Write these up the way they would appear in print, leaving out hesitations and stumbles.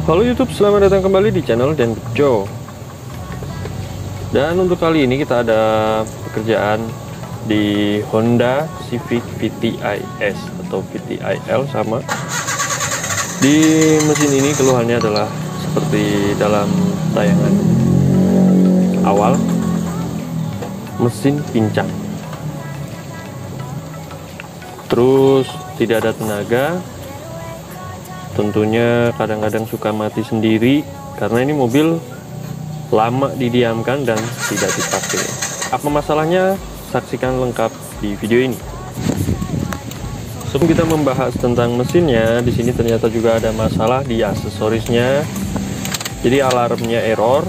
Halo YouTube, selamat datang kembali di channel Dan Bejo. Dan untuk kali ini kita ada pekerjaan di Honda Civic VTIS atau VTIL sama. Di mesin ini keluhannya adalah seperti dalam tayangan awal, mesin pincang, terus tidak ada tenaga. Tentunya kadang-kadang suka mati sendiri karena ini mobil lama didiamkan dan tidak dipakai. Apa masalahnya? Saksikan lengkap di video ini. Sebelum kita membahas tentang mesinnya, di sini ternyata juga ada masalah di aksesorisnya. Jadi alarmnya error.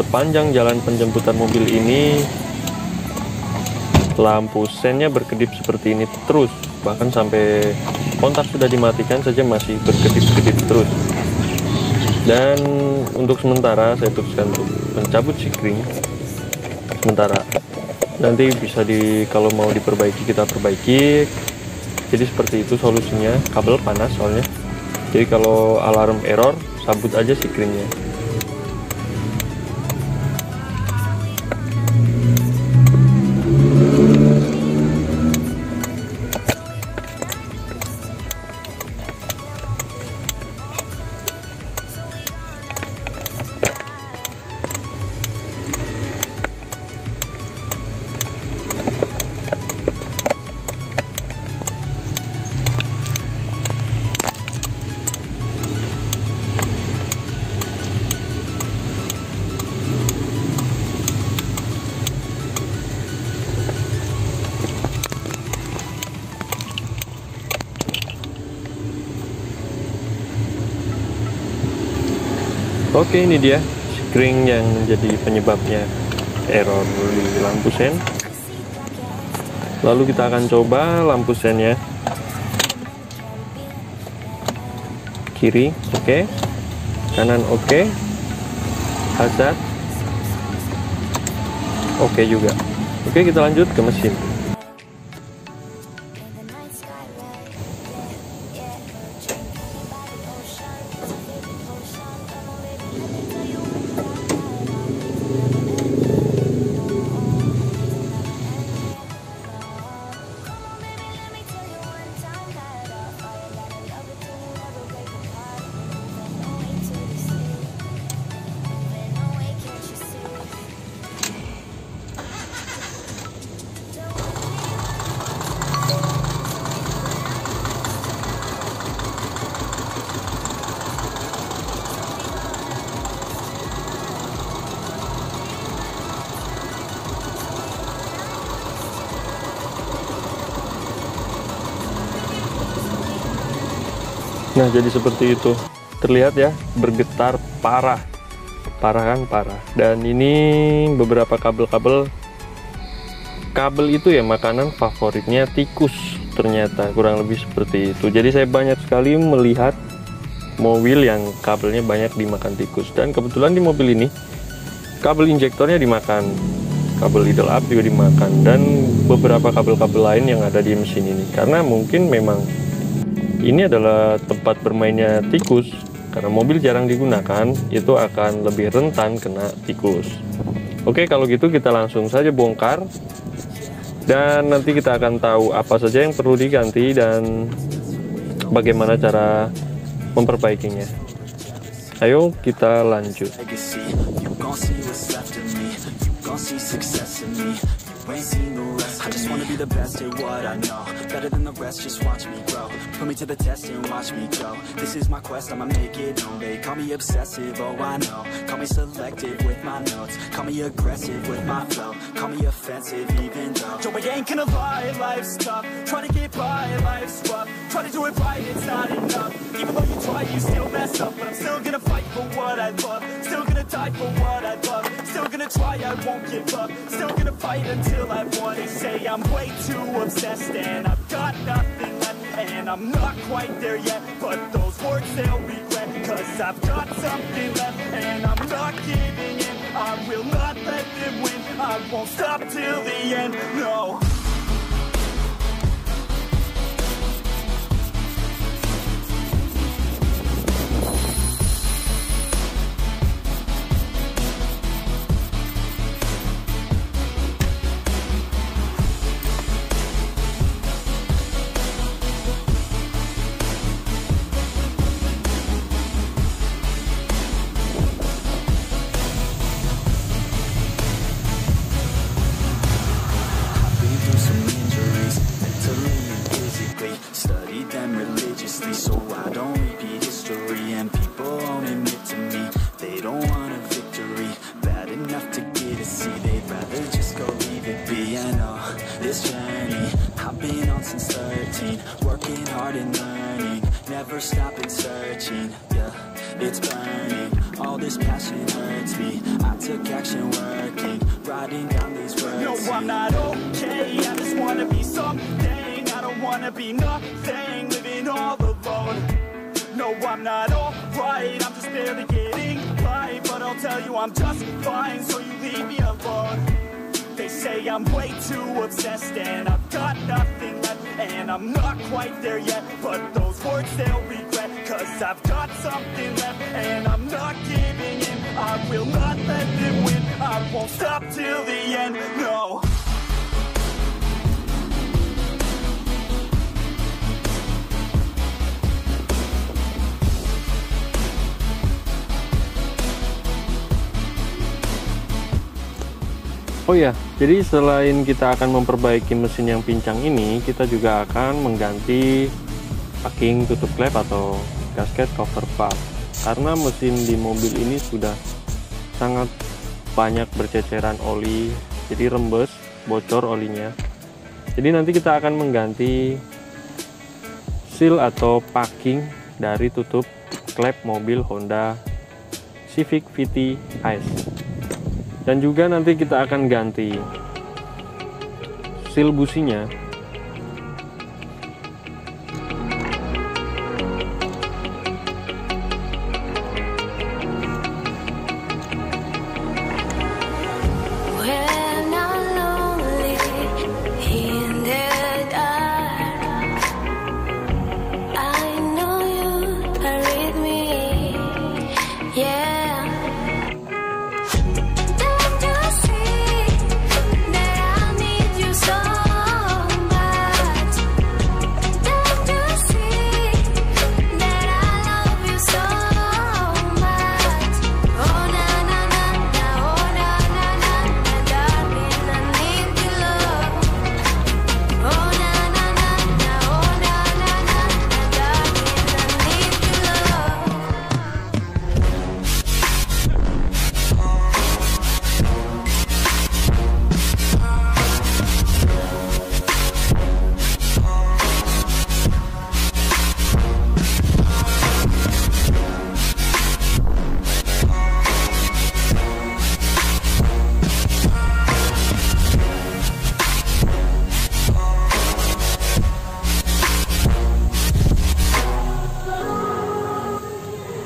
Sepanjang jalan penjemputan mobil ini lampu sennya berkedip seperti ini terus, bahkan sampai kontak sudah dimatikan saja masih berkedip-kedip terus. Dan untuk sementara saya putuskan untuk mencabut sikring sementara. Nanti bisa kalau mau diperbaiki kita perbaiki. Jadi seperti itu solusinya. Kabel panas soalnya. Jadi kalau alarm error, sabut aja sikringnya. Oke, ini dia sikring yang menjadi penyebabnya error di lampu sen. Lalu kita akan coba lampu sennya. Kiri oke, kanan oke, hazard oke juga. Oke, kita lanjut ke mesin. Nah, jadi seperti itu. Terlihat ya, bergetar parah. Parah kan? Parah. Dan ini beberapa kabel itu ya makanan favoritnya tikus. Ternyata kurang lebih seperti itu. Jadi saya banyak sekali melihat mobil yang kabelnya banyak dimakan tikus. Dan kebetulan di mobil ini kabel injektornya dimakan, kabel idle up juga dimakan, dan beberapa kabel-kabel lain yang ada di mesin ini. Karena mungkin memang ini adalah tempat bermainnya tikus. Karena mobil jarang digunakan, itu akan lebih rentan kena tikus. Oke, kalau gitu kita langsung saja bongkar. Dan nanti kita akan tahu apa saja yang perlu diganti dan bagaimana cara memperbaikinya. Ayo kita lanjut. I just wanna be the best at what I know, better than the rest, just watch me grow. Put me to the test and watch me go. This is my quest, I'ma make it known. They call me obsessive, oh I know. Call me selective with my notes. Call me aggressive with my flow. Call me offensive even though Joe, I ain't gonna lie, life's tough. Try to get by, life's rough. Try to do it right, it's not enough. Even though you try, you still mess up. But I'm still gonna fight for what I love. Still gonna die for what I love. Still gonna try, I won't give up. Still gonna fight until I won. They say I'm way too obsessed and I've got nothing left, and I'm not quite there yet, but those words they'll regret, cause I've got something left and I'm not giving in. I will not let them win. I won't stop till the end, no. never stopping searching, yeah, it's burning. All this passion hurts me. I took action working, writing down these words. No, I'm not okay, I just wanna be something. I don't wanna be nothing, living all alone. No, I'm not alright, I'm just barely getting by. But I'll tell you I'm just fine, so you leave me alone. They say I'm way too obsessed and I've got nothing left. And I'm not quite there yet, but those words they'll regret. Cause I've got something left and I'm not giving in. I will not let them win, I won't stop till the end, no. Oh ya, jadi selain kita akan memperbaiki mesin yang pincang ini, kita juga akan mengganti packing tutup klep atau gasket cover valve. Karena mesin di mobil ini sudah sangat banyak berceceran oli, jadi rembes, bocor olinya. Jadi nanti kita akan mengganti seal atau packing dari tutup klep mobil Honda Civic VT Ice. Dan juga nanti kita akan ganti seal businya.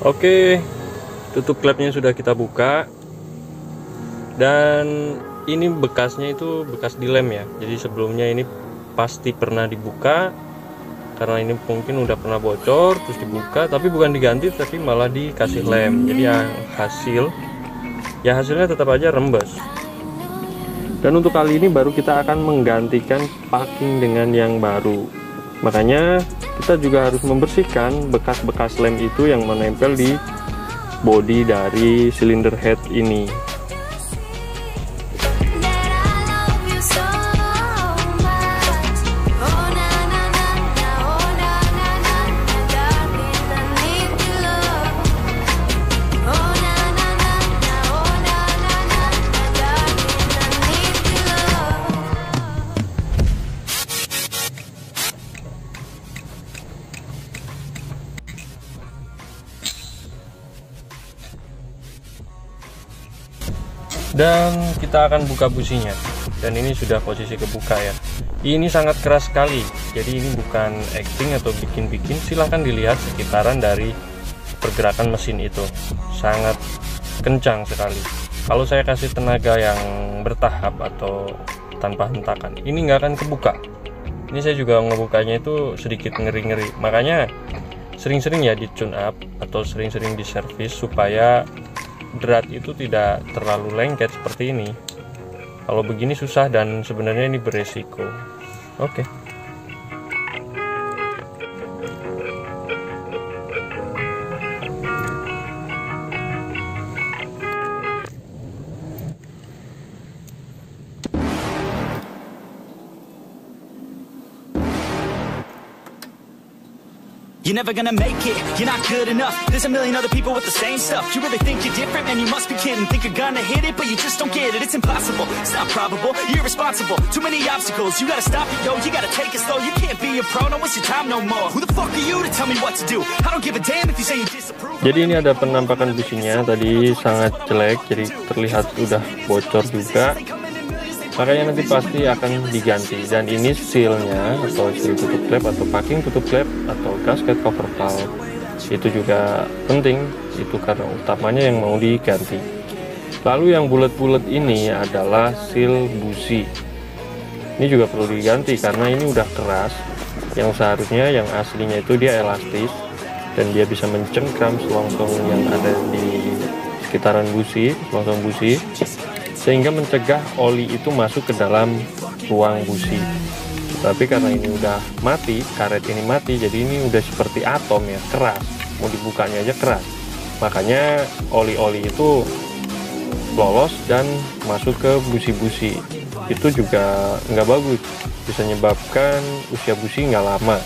Oke, tutup klepnya sudah kita buka, dan ini bekasnya itu bekas dilem ya. Jadi sebelumnya ini pasti pernah dibuka, karena ini mungkin udah pernah bocor terus dibuka, tapi bukan diganti tapi malah dikasih lem. Jadi hasilnya tetap aja rembes. Dan untuk kali ini baru kita akan menggantikan packing dengan yang baru. Makanya kita juga harus membersihkan bekas-bekas lem itu yang menempel di bodi dari silinder head ini. Dan kita akan buka businya, dan ini sudah posisi kebuka ya. Ini sangat keras sekali, jadi ini bukan acting atau bikin-bikin. Silahkan dilihat sekitaran dari pergerakan mesin itu, sangat kencang sekali. Kalau saya kasih tenaga yang bertahap atau tanpa hentakan, ini nggak akan kebuka. Ini saya juga ngebukanya itu sedikit ngeri-ngeri, makanya sering-sering ya di tune up atau sering-sering diservis supaya drat itu tidak terlalu lengket seperti ini. Kalau begini susah dan sebenarnya ini beresiko. Oke. You're never gonna make it, you're not good enough. There's a million other people with the same stuff. You really think you're different? Man, you must be kidding. Think you're gonna hit it, but you just don't get it. It's impossible, it's not probable, you're irresponsible. Too many obstacles, you gotta stop it, yo. You gotta take it slow, you can't be a pro. Don't waste your time no more. Who the fuck are you to tell me what to do? I don't give a damn if you say you disapprove. Jadi ini ada penampakan businya tadi sangat jelek, jadi terlihat udah bocor juga. Makanya nanti pasti akan diganti. Dan ini sealnya atau seal tutup klep atau packing tutup klep atau gasket cover valve itu juga penting, itu karena utamanya yang mau diganti. Lalu yang bulat-bulat ini adalah seal busi. Ini juga perlu diganti karena ini udah keras. Yang seharusnya yang aslinya itu dia elastis dan dia bisa mencengkram selongsong yang ada di sekitaran busi, selongsong busi, sehingga mencegah oli itu masuk ke dalam ruang busi. Tapi karena ini udah mati, karet ini mati, jadi ini udah seperti atom ya, keras, mau dibukanya aja keras. Makanya oli-oli itu lolos dan masuk ke busi-busi. Itu juga nggak bagus, bisa menyebabkan usia busi nggak lama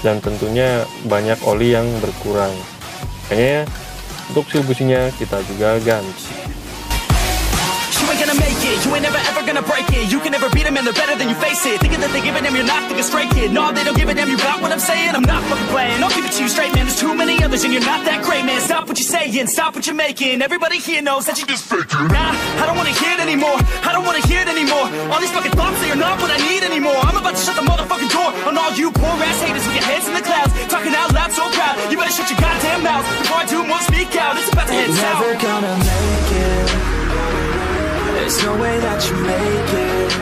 dan tentunya banyak oli yang berkurang. Makanya untuk seal businya kita juga ganti. You ain't gonna make it, you ain't never ever gonna break it. You can never beat them and they're better than you face it. Thinking that they give a damn, you're not thinking straight, kid. No, they don't give a damn, you got what I'm saying? I'm not fucking playing, I'll give it to you straight, man. There's too many others and you're not that great, man. Stop what you're saying, stop what you're making. Everybody here knows that you just faking. Nah, I don't wanna hear it anymore, I don't wanna hear it anymore. All these fucking thoughts, they are not what I need anymore. I'm about to shut the motherfucking door on all you poor ass haters with your heads in the clouds, talking out loud so proud. You better shut your goddamn mouth before I do more speak out. It's about to head south. Never gonna make it. There's no way that you make it.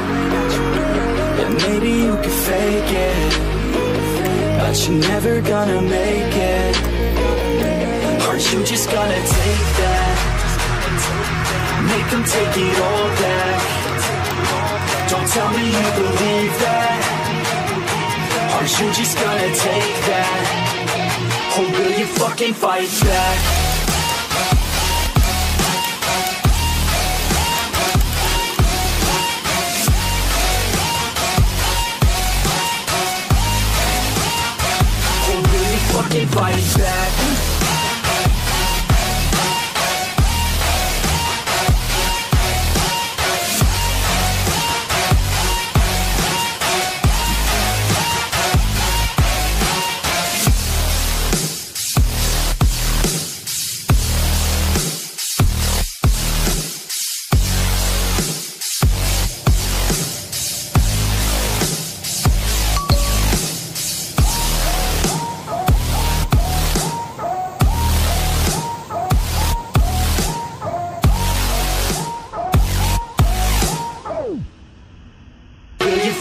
And maybe you can fake it, but you're never gonna make it. Aren't you just gonna take that? Make them take it all back. Don't tell me you believe that. Aren't you just gonna take that? Or will you fucking fight back? Fucking fight back.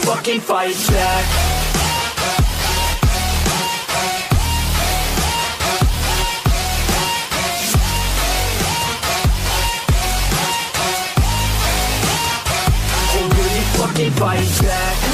Fucking fight back. Or will you fucking fight back?